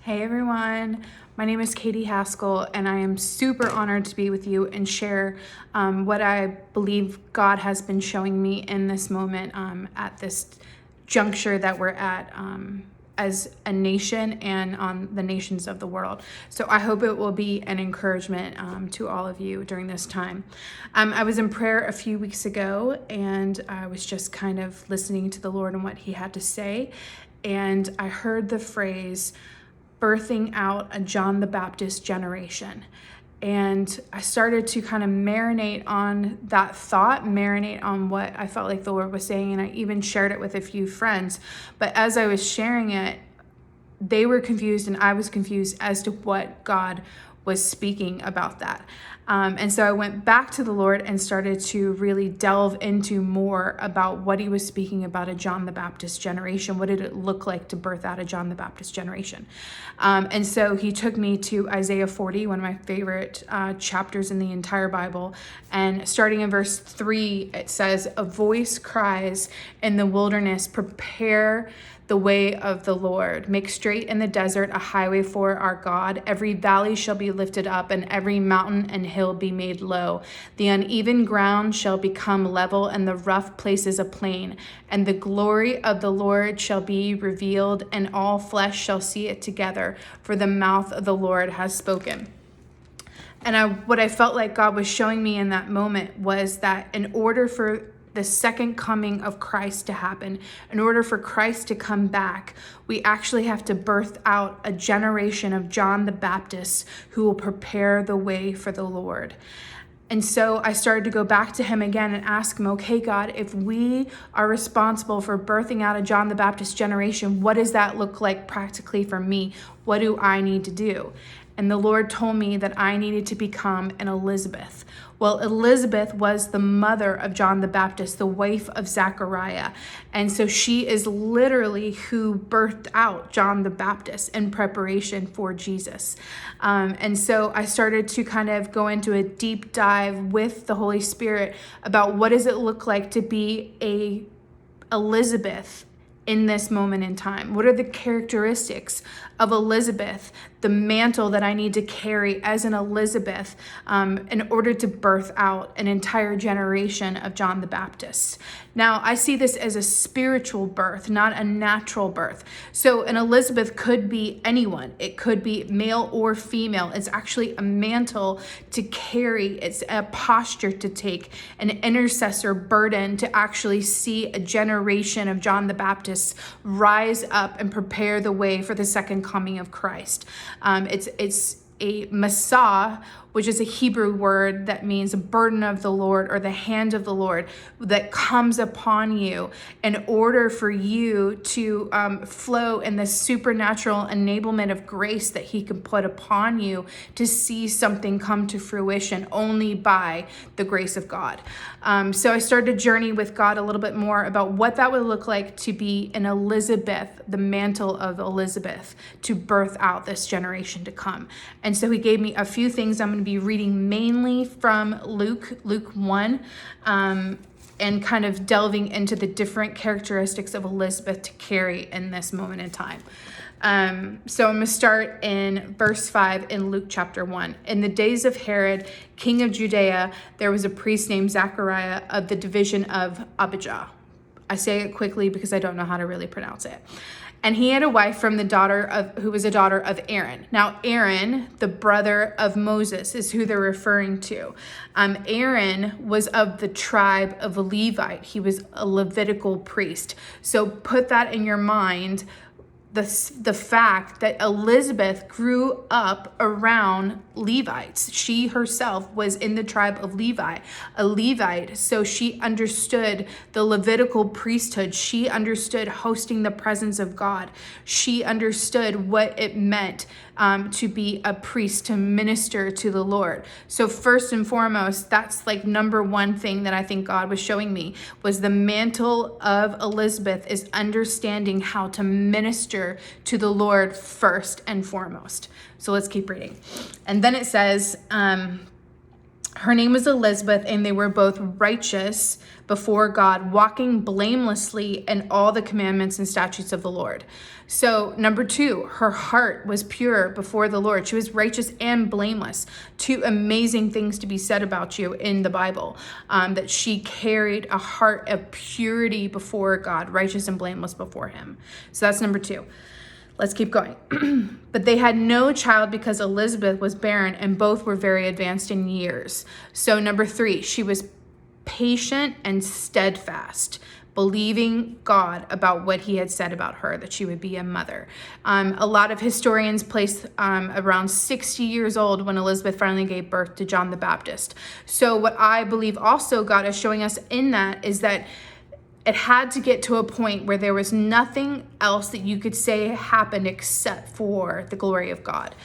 Hey everyone, my name is Katie Haskell, and I am super honored to be with you and share what I believe God has been showing me in this moment at this juncture that we're at as a nation and on the nations of the world. So I hope it will be an encouragement to all of you during this time. I was in prayer a few weeks ago, and I was just kind of listening to the Lord and what He had to say, and I heard the phrase, birthing out a John the Baptist generation. And I started to kind of marinate on that thought, marinate on what I felt like the Lord was saying. And I even shared it with a few friends. But as I was sharing it, they were confused and I was confused as to what God was speaking about that. And so I went back to the Lord and started to really delve into more about what He was speaking about a John the Baptist generation. What did it look like to birth out a John the Baptist generation? And so He took me to Isaiah 40, one of my favorite chapters in the entire Bible. And starting in verse 3, it says, "A voice cries in the wilderness, prepare the way of the Lord. Make straight in the desert a highway for our God. Every valley shall be lifted up, and every mountain and hill be made low. The uneven ground shall become level, and the rough places a plain. And the glory of the Lord shall be revealed, and all flesh shall see it together, for the mouth of the Lord has spoken." And what I felt like God was showing me in that moment was that in order for the second coming of Christ to happen, in order for Christ to come back, we actually have to birth out a generation of John the Baptist who will prepare the way for the Lord. And so I started to go back to Him again and ask Him, okay, God, if we are responsible for birthing out a John the Baptist generation, what does that look like practically for me? What do I need to do? And the Lord told me that I needed to become an Elizabeth. Well, Elizabeth was the mother of John the Baptist, the wife of Zechariah. And so she is literally who birthed out John the Baptist in preparation for Jesus. And so I started to kind of go into a deep dive with the Holy Spirit about what does it look like to be a Elizabeth in this moment in time? What are the characteristics of Elizabeth, the mantle that I need to carry as an Elizabeth in order to birth out an entire generation of John the Baptist? Now, I see this as a spiritual birth, not a natural birth. So an Elizabeth could be anyone. It could be male or female. It's actually a mantle to carry. It's a posture to take, an intercessor burden to actually see a generation of John the Baptist rise up and prepare the way for the second coming of Christ. It's a Messiah, which is a Hebrew word that means a burden of the Lord or the hand of the Lord that comes upon you in order for you to flow in the supernatural enablement of grace that He can put upon you to see something come to fruition only by the grace of God. So I started to journey with God a little bit more about what that would look like to be an Elizabeth, the mantle of Elizabeth, to birth out this generation to come. And so He gave me a few things. I'm going to be reading mainly from Luke 1, and kind of delving into the different characteristics of Elizabeth to carry in this moment in time. So I'm going to start in verse 5 in Luke chapter 1. In the days of Herod, king of Judea, there was a priest named Zechariah of the division of Abijah. I say it quickly because I don't know how to really pronounce it. And he had a wife from who was a daughter of Aaron. Now, Aaron, the brother of Moses, is who they're referring to. Aaron was of the tribe of Levite. He was a Levitical priest. So put that in your mind, the fact that Elizabeth grew up around Levites. She herself was in the tribe of Levi, a Levite. So she understood the Levitical priesthood. She understood hosting the presence of God. She understood what it meant to be a priest, to minister to the Lord. So first and foremost, that's like number one thing that I think God was showing me was the mantle of Elizabeth is understanding how to minister to the Lord first and foremost. So let's keep reading. And then it says, Her name was Elizabeth, and they were both righteous before God, walking blamelessly in all the commandments and statutes of the Lord. So, number 2, her heart was pure before the Lord. She was righteous and blameless. 2 amazing things to be said about you in the Bible, that she carried a heart of purity before God, righteous and blameless before him. So that's number 2. Let's keep going. But they had no child because Elizabeth was barren, and both were very advanced in years. So number 3, she was patient and steadfast, believing God about what he had said about her, that she would be a mother. A lot of historians place around 60 years old when Elizabeth finally gave birth to John the Baptist. So what I believe also God is showing us in that is that it had to get to a point where there was nothing else that you could say happened except for the glory of God.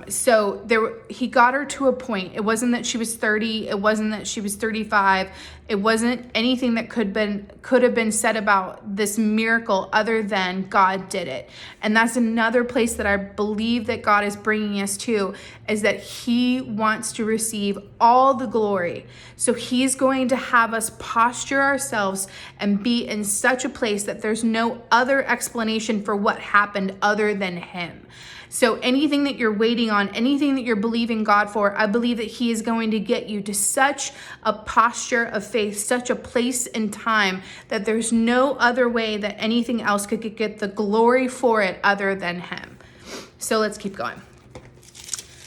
So he got her to a point. It wasn't that she was 30. It wasn't that she was 35. It wasn't anything that could have been said about this miracle other than God did it. And that's another place that I believe that God is bringing us to, is that he wants to receive all the glory. So he's going to have us posture ourselves and be in such a place that there's no other explanation for what happened other than him. So anything that you're waiting on, anything that you're believing God for, I believe that he is going to get you to such a posture of faith, such a place in time that there's no other way that anything else could get the glory for it other than him. So let's keep going.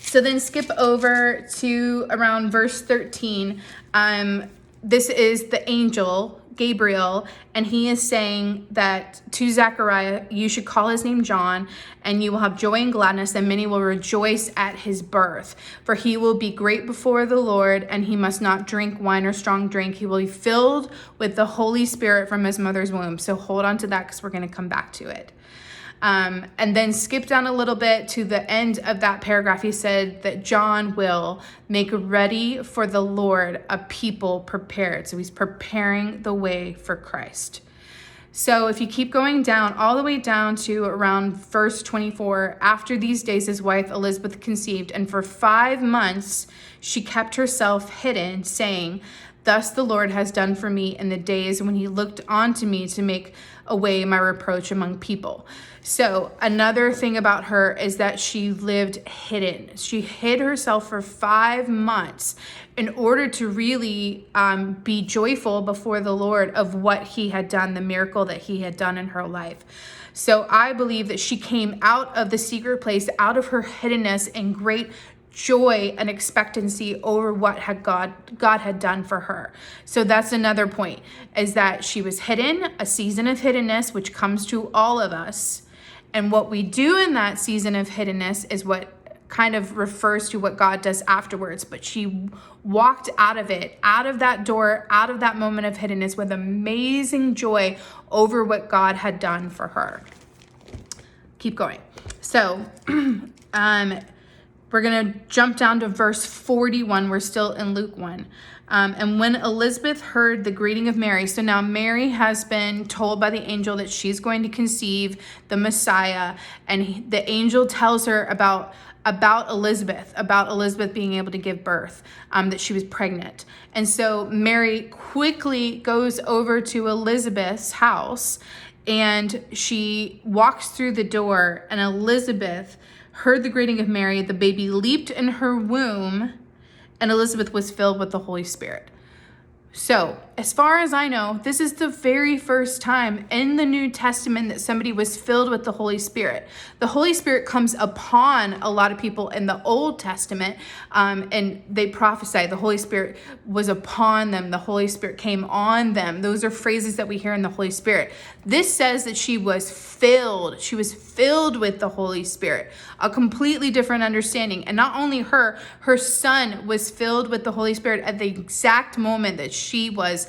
So then skip over to around verse 13. This is the angel Gabriel, and he is saying that to Zechariah, you should call his name John, and you will have joy and gladness, and many will rejoice at his birth. For he will be great before the Lord, and he must not drink wine or strong drink. He will be filled with the Holy Spirit from his mother's womb. So hold on to that, because we're going to come back to it. And then skip down a little bit to the end of that paragraph. He said that John will make ready for the Lord a people prepared. So he's preparing the way for Christ. So if you keep going down, all the way down to around verse 24, after these days his wife Elizabeth conceived, and for 5 months she kept herself hidden, saying, "Thus the Lord has done for me in the days when he looked onto me to make away my reproach among people." So another thing about her is that she lived hidden. She hid herself for 5 months in order to really be joyful before the Lord of what he had done, the miracle that he had done in her life. So I believe that she came out of the secret place, out of her hiddenness, in great joy and expectancy over what God had done for her. So that's another point, is that she was hidden, a season of hiddenness, which comes to all of us. And what we do in that season of hiddenness is what kind of refers to what God does afterwards. But she walked out of it, out of that door, out of that moment of hiddenness with amazing joy over what God had done for her. Keep going. So, we're going to jump down to verse 41. We're still in Luke 1. And when Elizabeth heard the greeting of Mary, so now Mary has been told by the angel that she's going to conceive the Messiah. And the angel tells her about Elizabeth being able to give birth, that she was pregnant. And so Mary quickly goes over to Elizabeth's house, and she walks through the door, and Elizabeth heard the greeting of Mary. The baby leaped in her womb, and Elizabeth was filled with the Holy Spirit. So, as far as I know, this is the very first time in the New Testament that somebody was filled with the Holy Spirit. The Holy Spirit comes upon a lot of people in the Old Testament, and they prophesy. The Holy Spirit was upon them. The Holy Spirit came on them. Those are phrases that we hear in the Holy Spirit. This says that she was filled. She was filled with the Holy Spirit. A completely different understanding. And not only her son was filled with the Holy Spirit at the exact moment that she was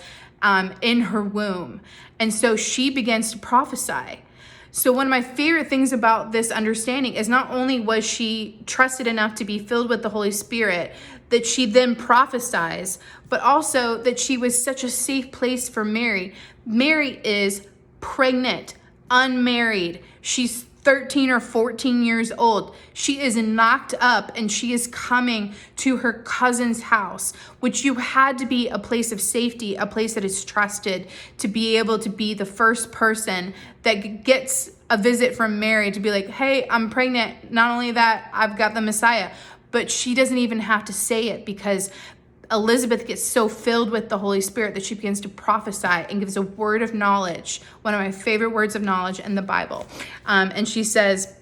in her womb. And so she begins to prophesy. So one of my favorite things about this understanding is not only was she trusted enough to be filled with the Holy Spirit, that she then prophesies, but also that she was such a safe place for Mary. Mary is pregnant, unmarried. She's 13 or 14 years old. She is knocked up and she is coming to her cousin's house, which you had to be a place of safety, a place that is trusted, to be able to be the first person that gets a visit from Mary to be like, hey, I'm pregnant. Not only that, I've got the Messiah. But she doesn't even have to say it because Elizabeth gets so filled with the Holy Spirit that she begins to prophesy and gives a word of knowledge, one of my favorite words of knowledge in the Bible. And she says,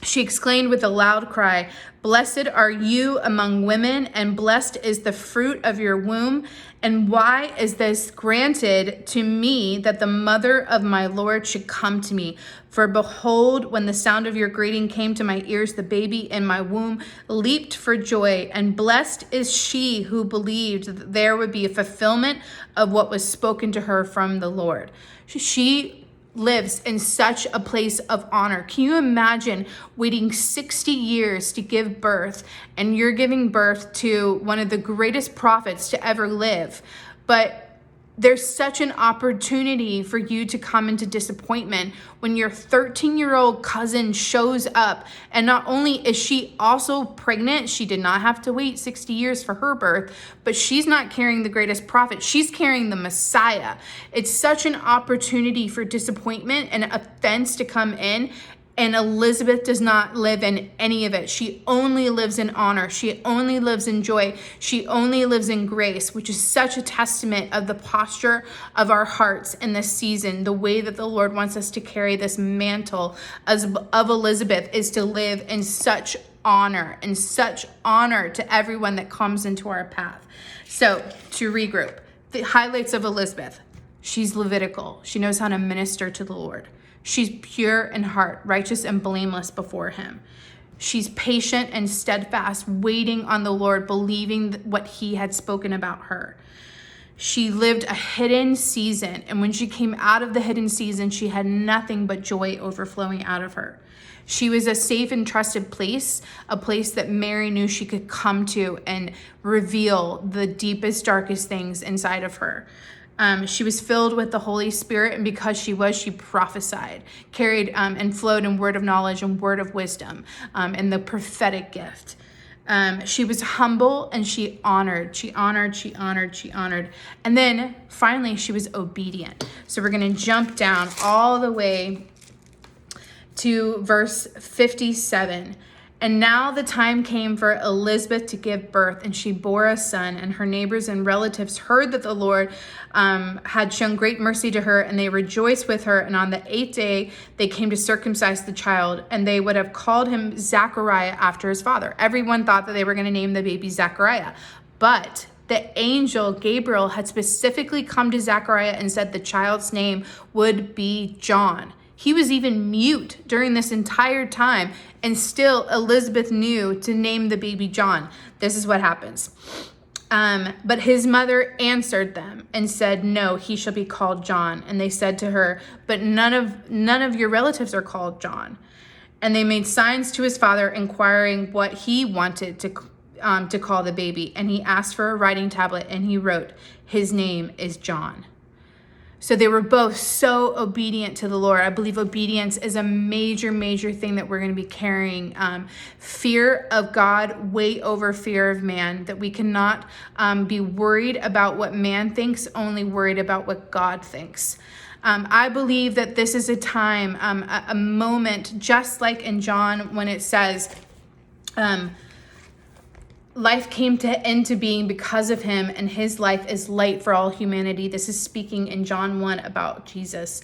she exclaimed with a loud cry, "Blessed are you among women, and blessed is the fruit of your womb. And why is this granted to me, that the mother of my Lord should come to me? For behold, when the sound of your greeting came to my ears, the baby in my womb leaped for joy. And blessed is she who believed that there would be a fulfillment of what was spoken to her from the Lord." She lives in such a place of honor. Can you imagine waiting 60 years to give birth, and you're giving birth to one of the greatest prophets to ever live, but there's such an opportunity for you to come into disappointment when your 13-year-old cousin shows up. And not only is she also pregnant, she did not have to wait 60 years for her birth, but she's not carrying the greatest prophet. She's carrying the Messiah. It's such an opportunity for disappointment and offense to come in. And Elizabeth does not live in any of it. She only lives in honor. She only lives in joy. She only lives in grace, which is such a testament of the posture of our hearts in this season. The way that the Lord wants us to carry this mantle of Elizabeth is to live in such honor to everyone that comes into our path. So to regroup, the highlights of Elizabeth: she's Levitical. She knows how to minister to the Lord. She's pure in heart, righteous and blameless before him. She's patient and steadfast, waiting on the Lord, believing what he had spoken about her. She lived a hidden season, and when she came out of the hidden season, she had nothing but joy overflowing out of her. She was a safe and trusted place, a place that Mary knew she could come to and reveal the deepest, darkest things inside of her. She was filled with the Holy Spirit, and because she prophesied, carried and flowed in word of knowledge and word of wisdom, and the prophetic gift. She was humble and she honored. And then finally, she was obedient. So we're going to jump down all the way to verse 57. And now the time came for Elizabeth to give birth, and she bore a son, and her neighbors and relatives heard that the Lord had shown great mercy to her, and they rejoiced with her. And on the 8th day, they came to circumcise the child, and they would have called him Zachariah after his father. Everyone thought that they were going to name the baby Zachariah, but the angel Gabriel had specifically come to Zachariah and said the child's name would be John. He was even mute during this entire time, and still Elizabeth knew to name the baby John. This is what happens. But his mother answered them and said, "No, he shall be called John." And they said to her, "But none of your relatives are called John." And they made signs to his father, inquiring what he wanted to call the baby. And he asked for a writing tablet, and he wrote, "His name is John." So they were both so obedient to the Lord. I believe obedience is a major, major thing that we're going to be carrying. Fear of God way over fear of man, that we cannot be worried about what man thinks, only worried about what God thinks. I believe that this is a time, a moment, just like in John when it says, life came into being because of him, and his life is light for all humanity. This is speaking in John 1 about Jesus.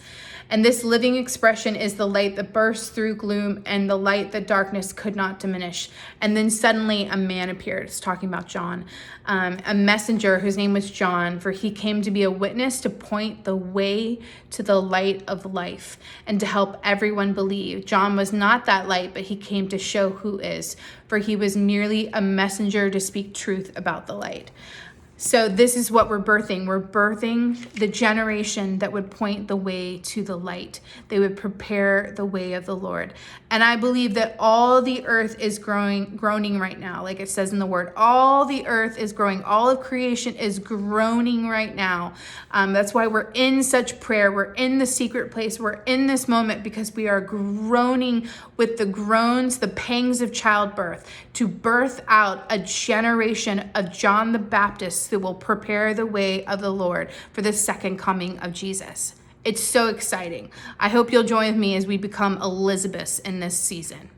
And this living expression is the light that bursts through gloom, and the light that darkness could not diminish. And then suddenly a man appeared. It's talking about John, a messenger whose name was John, for he came to be a witness, to point the way to the light of life, and to help everyone believe. John was not that light, but he came to show who is, for he was merely a messenger to speak truth about the light. So this is what we're birthing. We're birthing the generation that would point the way to the light. They would prepare the way of the Lord. And I believe that all the earth is groaning right now. Like it says in the word, all the earth is growing. All of creation is groaning right now. That's why we're in such prayer. We're in the secret place. We're in this moment because we are groaning with the groans, the pangs of childbirth, to birth out a generation of John the Baptist who will prepare the way of the Lord for the second coming of Jesus. It's so exciting. I hope you'll join with me as we become Elizabeths in this season.